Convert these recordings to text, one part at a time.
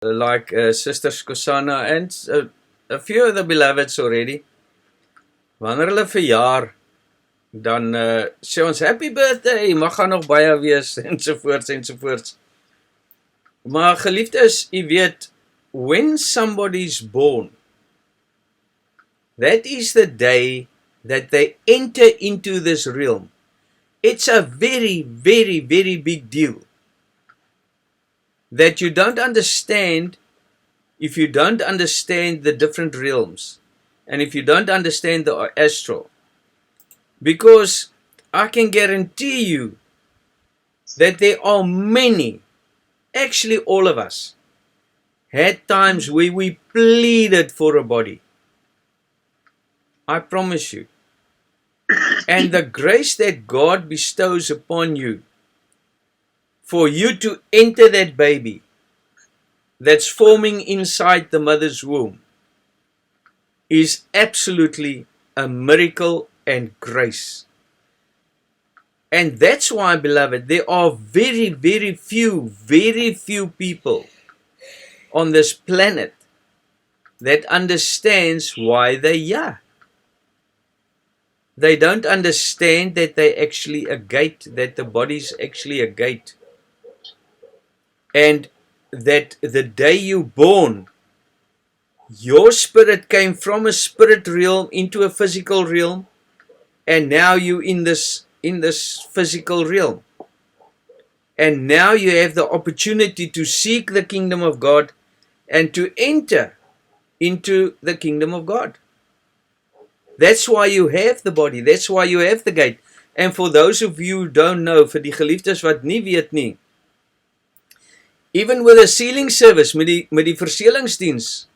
like Sister Skosana and a few of the beloveds already. Wanneer hulle verjaar, dan sê ons happy birthday, mag gaan nog baie wees ensovoorts ensovoorts. Maar geliefdes, u weet, when somebody's born, that is the day that they enter into this realm. It's a very, very, very big deal that you don't understand if you don't understand the different realms and if you don't understand the astral. Because I can guarantee you that there are many, actually all of us, had times where we pleaded for a body. I promise you. And the grace that God bestows upon you for you to enter that baby that's forming inside the mother's womb is absolutely a miracle and grace. And that's why, beloved, there are very, very few people on this planet that understands why they're here. They don't understand that they're actually a gate, that the body's actually a gate. And that the day you're born, your spirit came from a spirit realm into a physical realm, and now you're in this physical realm. And now you have the opportunity to seek the kingdom of God and to enter into the kingdom of God. That's why you have the body. That's why you have the gate. And for those of you who don't know, vir die geliefdes wat nie weet nie, even with a sealing service, met die verseelingsdiens,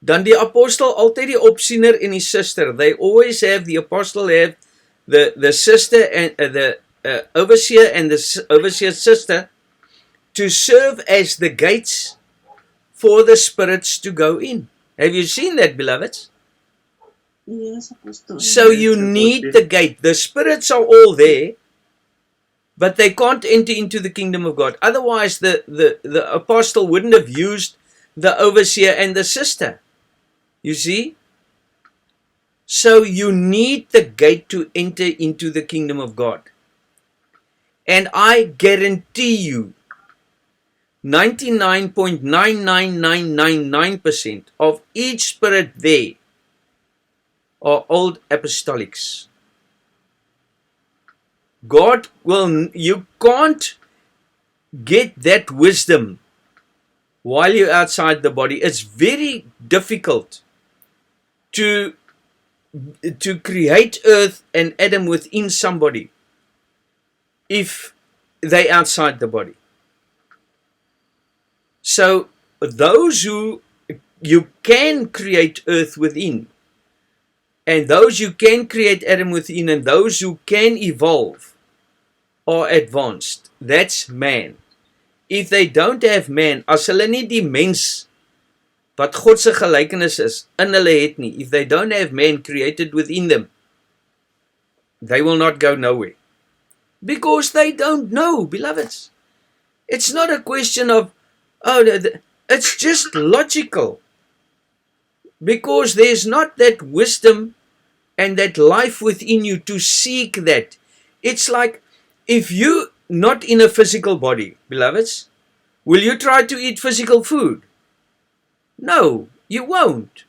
dan die apostel altyd die opsiener en die sister. They always have, the apostle have the sister and the overseer and the overseer's sister to serve as the gates for the spirits to go in. Have you seen that, beloveds? Yes, Apostle. So you need the gate. The spirits are all there, but they can't enter into the kingdom of God. Otherwise, the apostle wouldn't have used the overseer and the sister. You see? So you need the gate to enter into the kingdom of God. And I guarantee you, 99.99999% of each spirit there are old apostolics. God will, you can't get that wisdom while you're outside the body. It's very difficult to create earth and Adam within somebody if they outside the body. So those who you can create earth within, and those you can create Adam within, and those who can evolve are advanced. That's man. If they don't have man, as hulle nie die mens wat God se gelykenis is in hulle het nie, if they don't have man created within them, they will not go nowhere. Because they don't know, beloveds. It's not a question of, it's just logical. Because there's not that wisdom and that life within you to seek that. It's like, if you're not in a physical body, beloveds, will you try to eat physical food? No, you won't.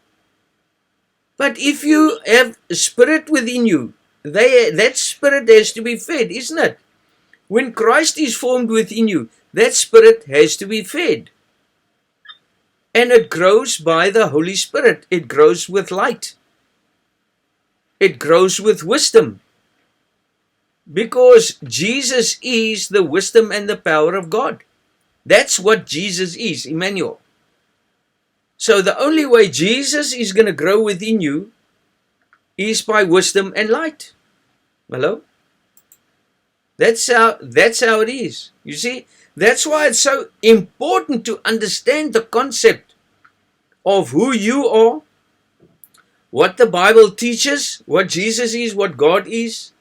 But if you have a spirit within you, that spirit has to be fed, isn't it? When Christ is formed within you, that spirit has to be fed. And it grows by the Holy Spirit. It grows with light. It grows with wisdom. Because Jesus is the wisdom and the power of God. That's what Jesus is, Emmanuel. So the only way Jesus is going to grow within you is by wisdom and light. Hello? That's how it is. You see? That's why it's so important to understand the concept of who you are, what the Bible teaches, what Jesus is, what God is,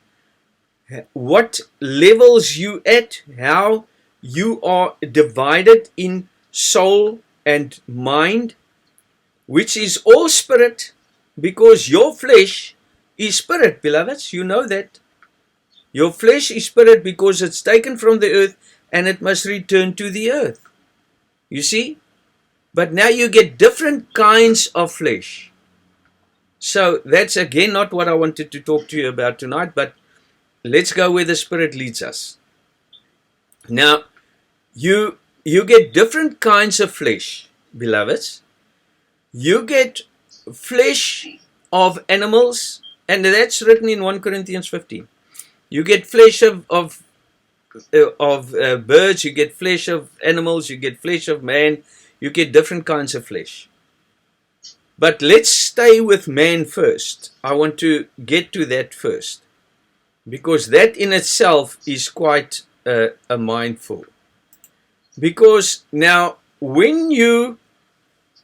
what levels you at, how you are divided in soul, and mind, which is all spirit, because your flesh is spirit, beloveds. You know that. Your flesh is spirit because it's taken from the earth and it must return to the earth. You see? But now you get different kinds of flesh. So that's again not what I wanted to talk to you about tonight, but let's go where the Spirit leads us. Now, you get different kinds of flesh, beloveds. You get flesh of animals, and that's written in 1 Corinthians 15. You get flesh of birds, you get flesh of animals, you get flesh of man, you get different kinds of flesh. But let's stay with man first. I want to get to that first, because that in itself is quite a mindful. Because now, when you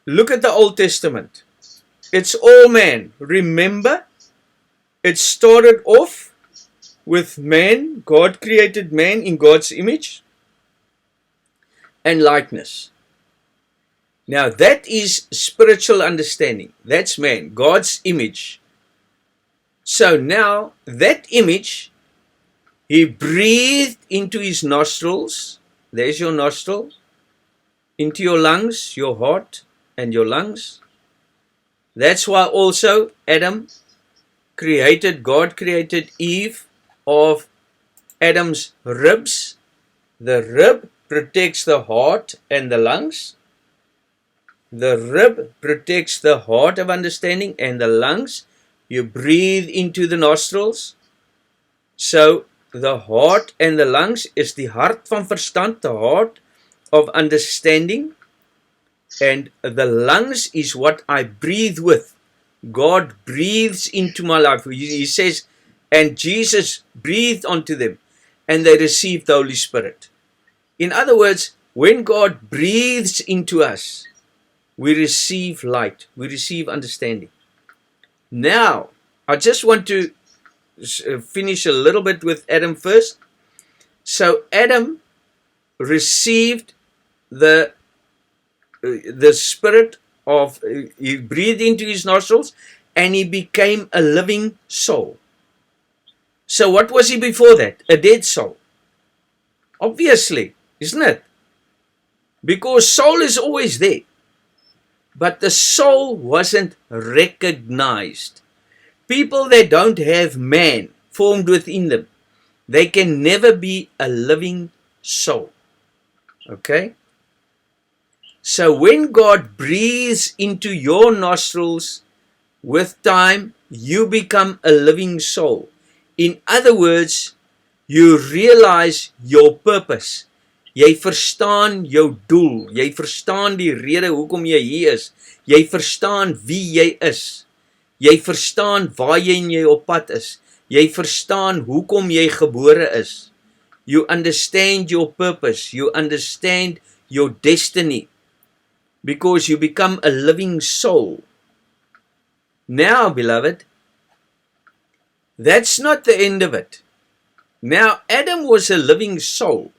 look at the Old Testament, it's all man. Remember, it started off with man. God created man in God's image and likeness. Now that is spiritual understanding. That's man, God's image. So now that image, he breathed into his nostrils. There's your nostril. Into your lungs, your heart and your lungs. That's why also God created Eve of Adam's ribs. The rib protects the heart and the lungs. The rib protects the heart of understanding, and the lungs, you breathe into the nostrils. So the heart and the lungs is die hart van verstand, the heart of understanding, and the lungs is what I breathe with. God breathes into my life. He says, and Jesus breathed onto them, and they received the Holy Spirit. In other words, when God breathes into us, we receive light, we receive understanding. Now, I just want to finish a little bit with Adam first. So Adam received the spirit of, he breathed into his nostrils and he became a living soul. So what was he before that? A dead soul. Obviously, isn't it? Because soul is always there. But the soul wasn't recognized. People that don't have man formed within them, they can never be a living soul. Okay? So when God breathes into your nostrils, with time, you become a living soul. In other words, you realize your purpose. Jy verstaan jou doel. Jy verstaan die rede hoekom jy hier is. Jy verstaan wie jy is. Jy verstaan waarheen jy op pad is. Jy verstaan hoekom jy gebore is. You understand your purpose. You understand your destiny. Because you become a living soul. Now, beloved, that's not the end of it. Now, Adam was a living soul.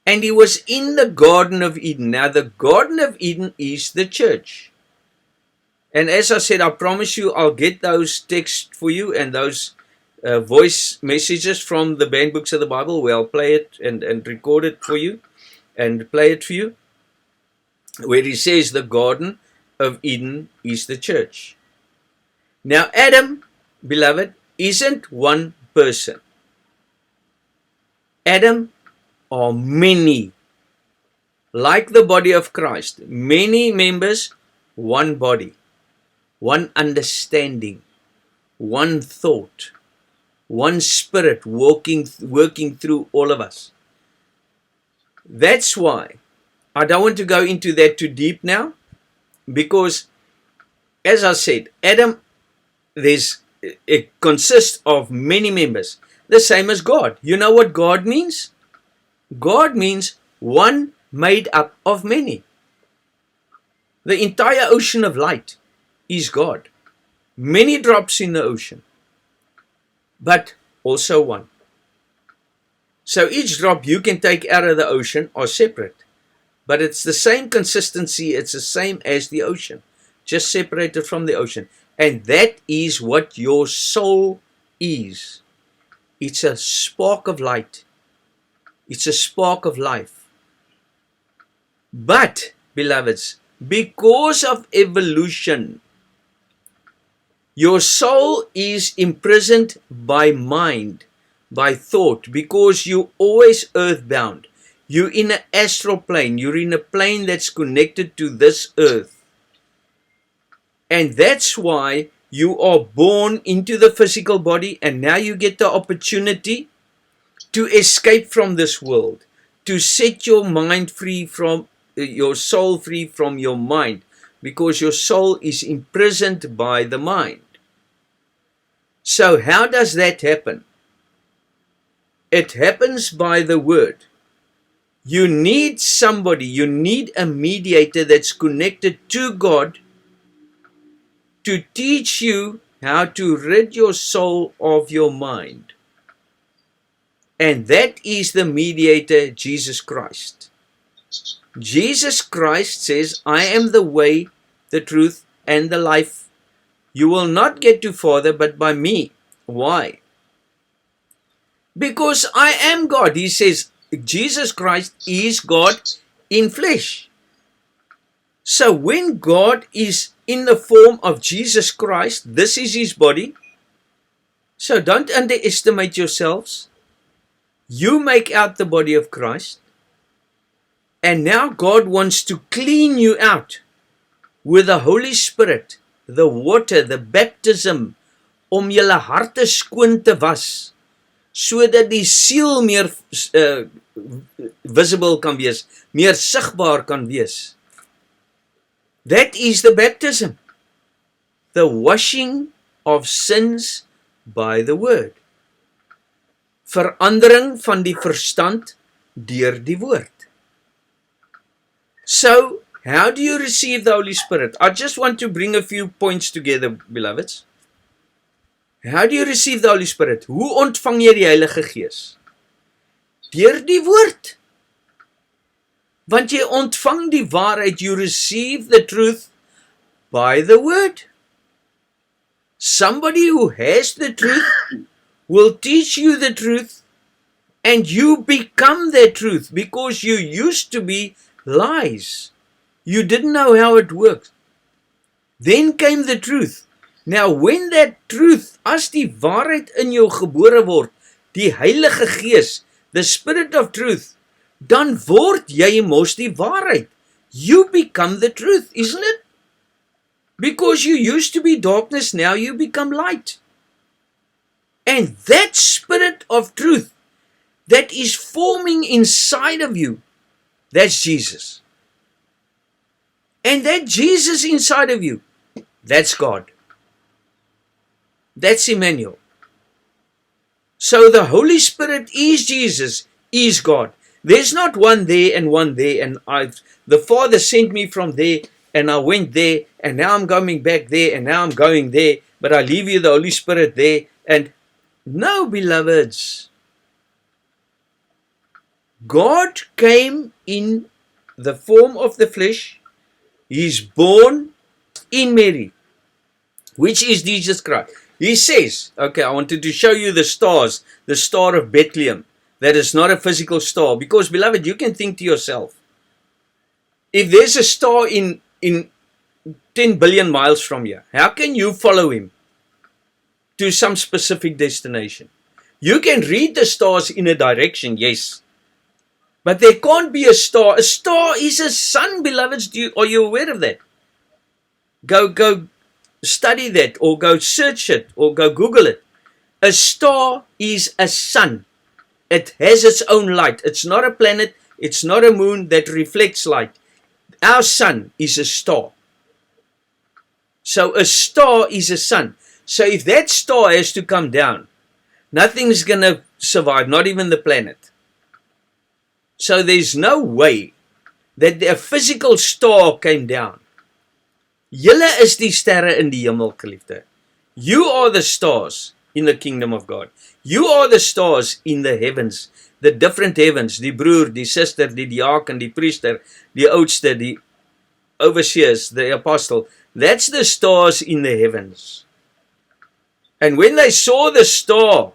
And he was in the Garden of Eden. Now, the Garden of Eden is the church. And as I said, I promise you, I'll get those texts for you and those voice messages from the banned books of the Bible, where I'll play it and record it for you and play it for you, where he says the Garden of Eden is the church. Now, Adam, beloved, isn't one person. Adam are many, like the body of Christ, many members, one body, one understanding, one thought, one spirit working through all of us. That's why I don't want to go into that too deep now, because, as I said, Adam, it consists of many members, the same as God. You know what God means? God means one made up of many. The entire ocean of light is God. Many drops in the ocean, but also one. So each drop you can take out of the ocean are separate, But it's the same consistency, it's the same as the ocean, just separated from the ocean. And that is what your soul is. It's a spark of light. It's a spark of life. But, beloveds, because of evolution, your soul is imprisoned by mind, by thought, because you're always earthbound. You're in an astral plane. You're in a plane that's connected to this earth. And that's why you are born into the physical body, and now you get the opportunity to escape from this world, to set your mind free from, your soul free from your mind, because your soul is imprisoned by the mind. So how does that happen? It happens by the word. You need somebody, you need a mediator that's connected to God to teach you how to rid your soul of your mind. And that is the mediator, Jesus Christ. Jesus Christ says, I am the way, the truth, and the life. You will not get to Father but by me. Why? Because I am God. He says, Jesus Christ is God in flesh. So when God is in the form of Jesus Christ, this is his body. So don't underestimate yourselves. You make out the body of Christ. And now God wants to clean you out with the Holy Spirit, the water, the baptism, om julle harte skoon te was, sodat die siel meer visible kan wees, meer sigbaar kan wees. That is the baptism, the washing of sins by the word. Verandering van die verstand deur die woord. So, how do you receive the Holy Spirit? I just want to bring a few points together, beloveds. How do you receive the Holy Spirit? Hoe ontvang jy die Heilige Gees? Deur die woord. Want jy ontvang die waarheid, you receive the truth by the word. Somebody who has the truth will teach you the truth, and you become that truth, because you used to be lies. You didn't know how it worked. Then came the truth. Now when that truth, as die waarheid in jou gebore word, die Heilige Gees, the Spirit of truth, dan word jy mos die waarheid. You become the truth, isn't it? Because you used to be darkness, now you become light. And that Spirit of truth that is forming inside of you, that's Jesus. And that Jesus inside of you, that's God. That's Emmanuel. So the Holy Spirit is Jesus, is God. There's not one there and the Father sent me from there and I went there and now I'm coming back there and now I'm going there, but I leave you the Holy Spirit there. And no, beloveds, God came in the form of the flesh. He's born in Mary, which is Jesus Christ. He says, okay, I wanted to show you the stars, the star of Bethlehem. That is not a physical star. Because, beloved, you can think to yourself, if there's a star in 10 billion miles from here, how can you follow him to some specific destination? You can read the stars in a direction, yes. But there can't be a star. A star is a sun, beloveds. Are you aware of that? Go study that, or go search it, or go Google it. A star is a sun. It has its own light. It's not a planet. It's not a moon that reflects light. Our sun is a star. So a star is a sun. So if that star has to come down, nothing's going to survive, not even the planet. So there's no way that a physical star came down. Julle is die sterre in die hemel, geliefde. You are the stars in the kingdom of God. You are the stars in the heavens. the different heavens, die broer, die suster, die diaken, die priester, die oudste, die overseers, the apostle. That's the stars in the heavens. And when they saw the star,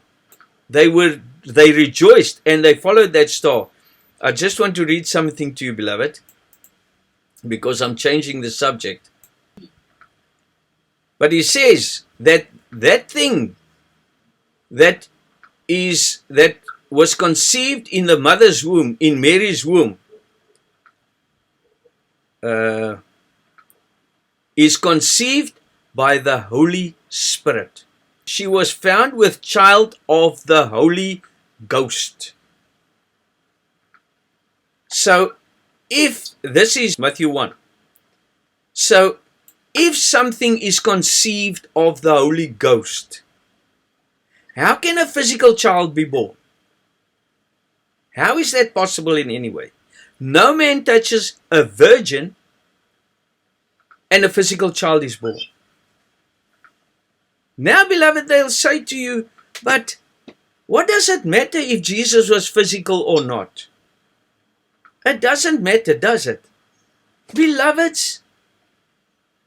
they rejoiced and they followed that star. I just want to read something to you, beloved, because I'm changing the subject. But he says that that thing that was conceived in the mother's womb, in Mary's womb, is conceived by the Holy Spirit. She was found with child of the Holy Ghost. So, if this is Matthew 1, so if something is conceived of the Holy Ghost, how can a physical child be born? How is that possible in any way? No man touches a virgin and a physical child is born. Now, beloved, they'll say to you, but what does it matter if Jesus was physical or not? It doesn't matter, does it? Beloveds,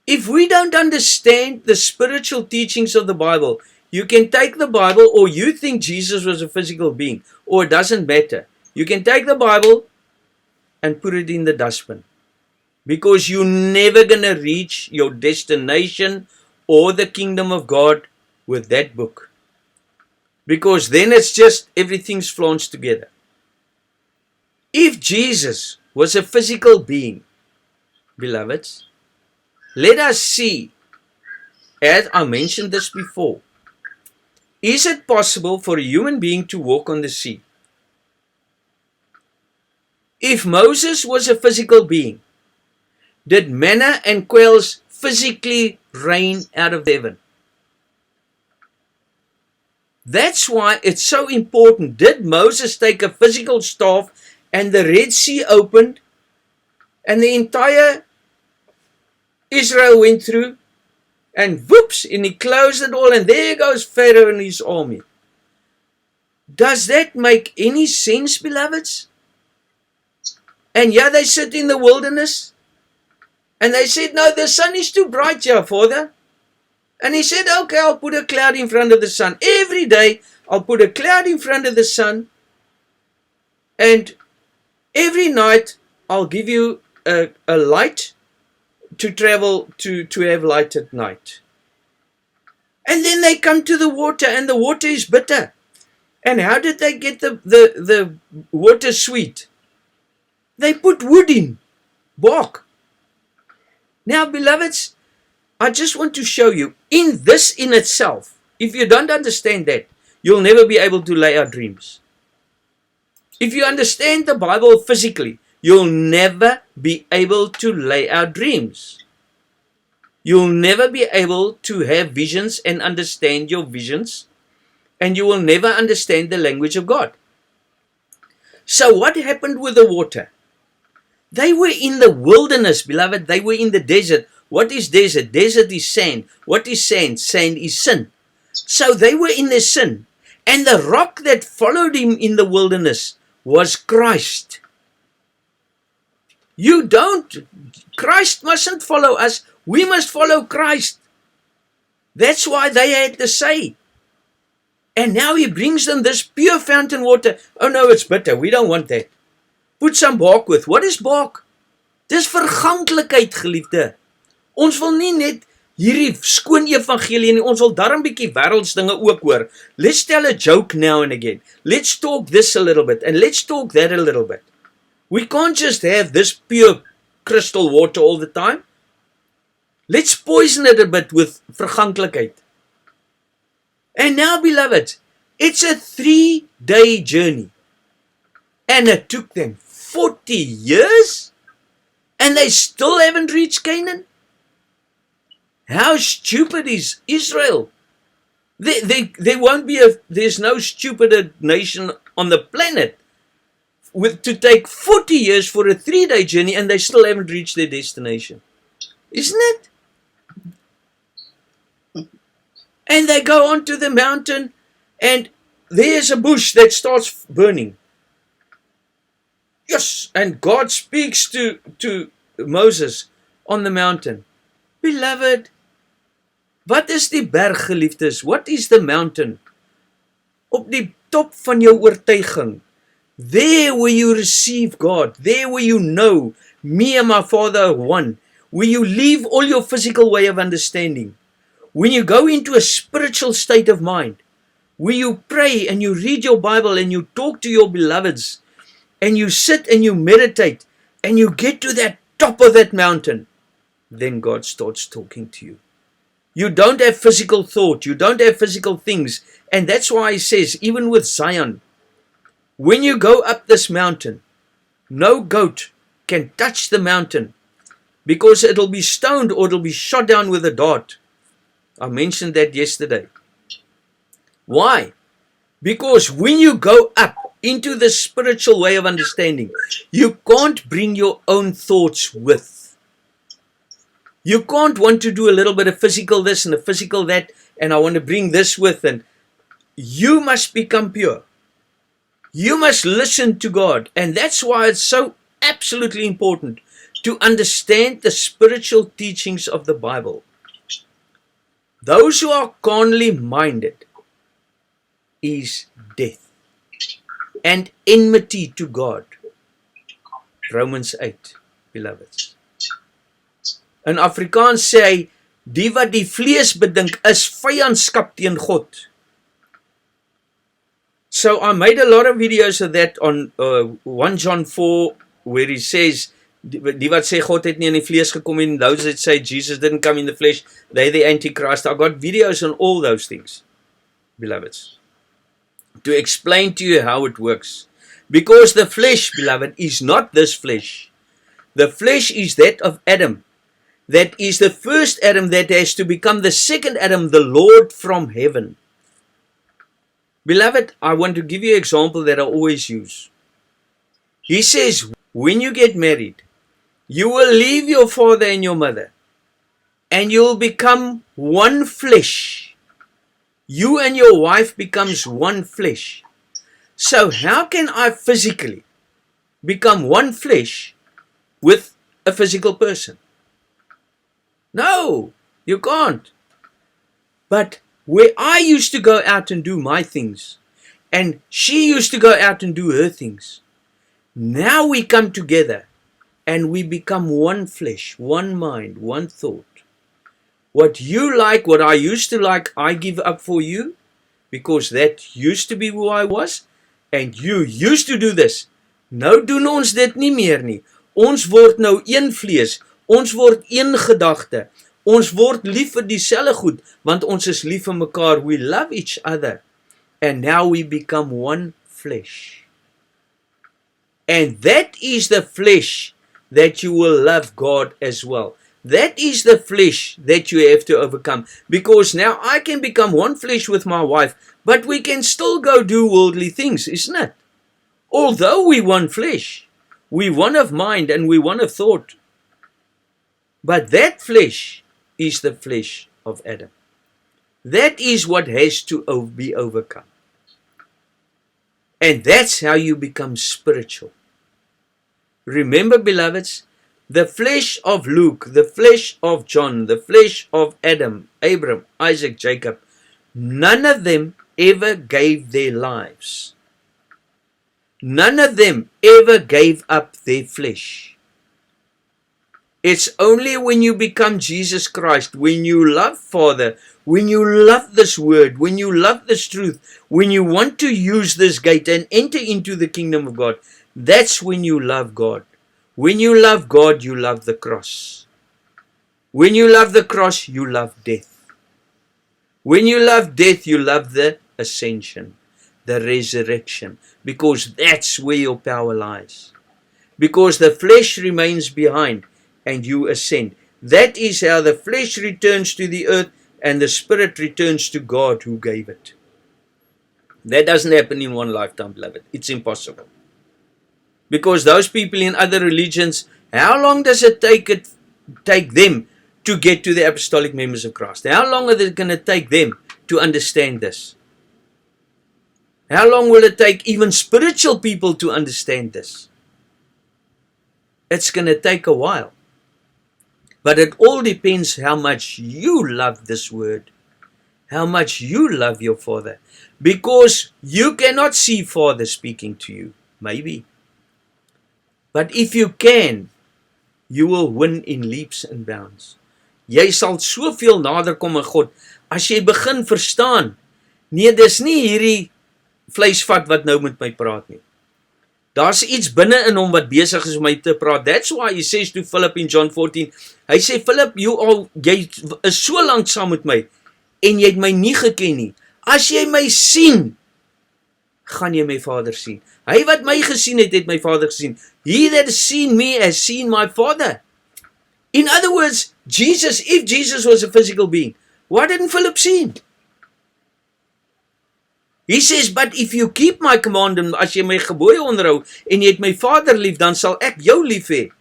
if we don't understand the spiritual teachings of the Bible, you can take the Bible, or you think Jesus was a physical being, or it doesn't matter. You can take the Bible and put it in the dustbin, because you're never going to reach your destination or the kingdom of God with that book, because then it's just everything's flounced together. If Jesus was a physical being, beloveds, let us see, as I mentioned this before, is it possible for a human being to walk on the sea? If Moses was a physical being, did manna and quails physically rain out of heaven? That's why it's so important. Did Moses take a physical staff and the Red Sea opened and the entire Israel went through, and whoops, and he closed it all, and there goes Pharaoh and his army? Does that make any sense, beloveds? And yeah, they sit in the wilderness, and they said, no, the sun is too bright here, Father. And he said, okay, I'll put a cloud in front of the sun. Every day, I'll put a cloud in front of the sun, and every night, I'll give you a light to travel, to have light at night. And then they come to the water, and the water is bitter. And how did they get the water sweet? They put wood in, bark. Now, beloveds, I just want to show you, in this in itself, if you don't understand that, you'll never be able to lay out dreams. If you understand the Bible physically, you'll never be able to lay out dreams. You'll never be able to have visions and understand your visions, and you will never understand the language of God. So what happened with the water? They were in the wilderness, beloved. They were in the desert. What is desert? Desert is sand. What is sand? Sand is sin. So they were in their sin. And the rock that followed him in the wilderness was Christ. Christ mustn't follow us. We must follow Christ. That's why they had to say. And now he brings them this pure fountain water. Oh no, it's bitter. We don't want that. Put some bark with. What is bark? Dis verganklikheid, geliefde. Ons wil nie net hierdie skoon evangelie nie. Ons wil darm bietjie wêreldsdinge ook hoor. Let's tell a joke now and again. Let's talk this a little bit and let's talk that a little bit. We can't just have this pure crystal water all the time. Let's poison it a bit with verganklikheid. And now, beloved, it's a 3-day journey. And it took them 40 years? And they still haven't reached Canaan? How stupid is Israel? There won't be there's no stupider nation on the planet to take 40 years for a 3-day journey, and they still haven't reached their destination. Isn't it? And they go onto the mountain, and there's a bush that starts burning. Yes, and God speaks to Moses on the mountain. Beloved, wat is die berg, geliefdes? What is the mountain? Op die top van jou oortuiging. There where you receive God, there where you know me and my Father are one, where you leave all your physical way of understanding, when you go into a spiritual state of mind, where you pray and you read your Bible and you talk to your beloveds, and you sit and you meditate, and you get to that top of that mountain, then God starts talking to you. You don't have physical thought, you don't have physical things, and that's why he says, even with Zion, when you go up this mountain, no goat can touch the mountain because it'll be stoned or it'll be shot down with a dart. I mentioned that yesterday. Why? Because when you go up into the spiritual way of understanding, you can't bring your own thoughts with. You can't want to do a little bit of physical this and a physical that, and I want to bring this with, and you must become pure. You must listen to God, and that's why it's so absolutely important to understand the spiritual teachings of the Bible. Those who are carnally minded is death and enmity to God. Romans 8, beloveds. In Afrikaans sê hy, die wat die vlees bedink is vyandskap teen God. So I made a lot of videos of that on 1 John 4, where he says, die wat sê God het nie in die vlees gekom en those that say Jesus didn't come in the flesh, they the Antichrist. I got videos on all those things, beloveds, to explain to you how it works. Because the flesh, beloved, is not this flesh. The flesh is that of Adam. That is the first Adam that has to become the second Adam, the Lord from heaven. Beloved, I want to give you an example that I always use. He says, when you get married, you will leave your father and your mother, and you'll become one flesh. You and your wife becomes one flesh. So how can I physically become one flesh with a physical person? No, you can't. But where I used to go out and do my things, and she used to go out and do her things, now we come together and we become one flesh, one mind, one thought. What you like, what I used to like, I give up for you, because that used to be who I was, and you used to do this. Nou doen ons dit nie meer nie. Ons word nou een vlees, ons word een gedagte, ons word lief vir dieselfde goed, want ons is lief vir mekaar, we love each other, and now we become one flesh. And that is the flesh that you will love God as well. That is the flesh that you have to overcome. Because now I can become one flesh with my wife, but we can still go do worldly things, isn't it? Although we one flesh, we one of mind and we one of thought. But that flesh is the flesh of Adam. That is what has to be overcome. And that's how you become spiritual. Remember, beloveds, the flesh of Luke, the flesh of John, the flesh of Adam, Abraham, Isaac, Jacob, none of them ever gave their lives. None of them ever gave up their flesh. It's only when you become Jesus Christ, when you love Father, when you love this word, when you love this truth, when you want to use this gate and enter into the kingdom of God, that's when you love God. When you love God, you love the cross. When you love the cross, you love death. When you love death, you love the ascension, the resurrection, because that's where your power lies. Because the flesh remains behind and you ascend. That is how the flesh returns to the earth and the spirit returns to God who gave it. That doesn't happen in one lifetime, beloved. It's impossible. Because those people in other religions, how long does it take them to get to the apostolic members of Christ? How long is it going to take them to understand this? How long will it take even spiritual people to understand this? It's going to take a while. But it all depends how much you love this word, how much you love your Father. Because you cannot see Father speaking to you, maybe. But if you can, you will win in leaps and bounds. Jy sal soveel nader kom aan God, as jy begin verstaan, nee, dis nie hierdie vleisvat wat nou met my praat nie. Daar's iets binne in hom wat besig is om my te praat. That's why he says to Philip in John 14, hy sê, Philip, jy is so lank saam met my, en jy het my nie geken nie. As jy my sien, gaan jy my Vader sien. Hy wat my gesien het, het my Vader gesien. He that has seen me has seen my Father. In other words, if Jesus was a physical being, what didn't Philip see? He says, but if you keep my commandment, as jy my gebooie onderhou, en jy het my Vader lief, dan sal ek jou lief hê.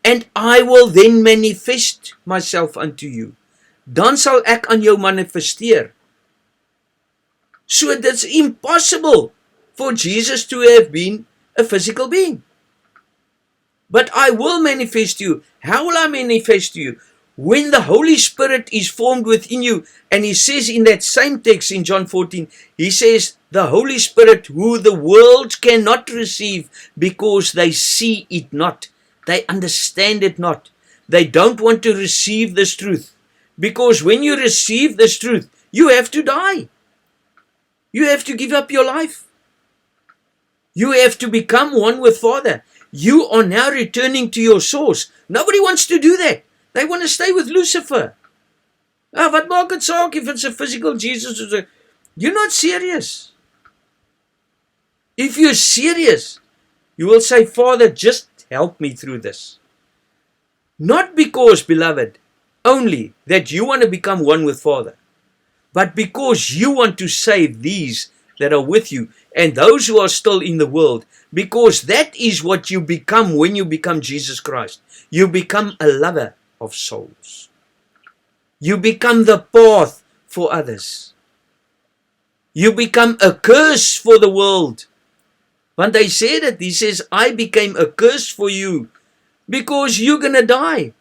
And I will then manifest myself unto you. Dan sal ek aan jou manifesteer. So it's impossible for Jesus to have been a physical being. But I will manifest you. How will I manifest you? When the Holy Spirit is formed within you, and he says in that same text in John 14, he says, the Holy Spirit who the world cannot receive because they see it not. They understand it not. They don't want to receive this truth. Because when you receive this truth, you have to die. You have to give up your life. You have to become one with Father. You are now returning to your source. Nobody wants to do that. They want to stay with Lucifer. Wat maak het saak if it's a physical Jesus? You're not serious. If you're serious, you will say, Father, just help me through this. Not because, beloved, only that you want to become one with Father, but because you want to save these that are with you and those who are still in the world, because that is what you become when you become Jesus Christ. You become a lover of souls. You become the path for others. You become a curse for the world. Want hy sê dit, he says, I became a curse for you because you're going to die.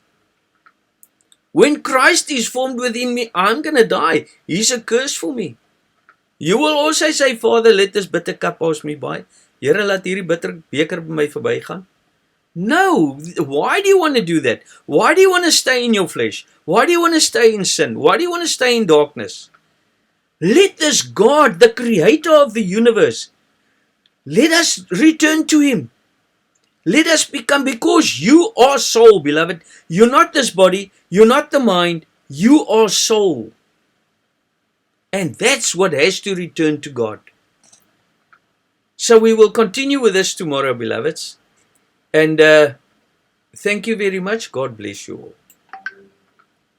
When Christ is formed within me, I'm going to die. He's a curse for me. You will also say, Father, let this bitter cup pass me by. Here, laat hierdie bitter beker by my verbygaan. No, why do you want to do that? Why do you want to stay in your flesh? Why do you want to stay in sin? Why do you want to stay in darkness? Let this God, the creator of the universe, let us return to him. Let us become, because you are soul, beloved. You're not this body, you're not the mind, you are soul. And that's what has to return to God. So we will continue with this tomorrow, beloveds. And thank you very much. God bless you all.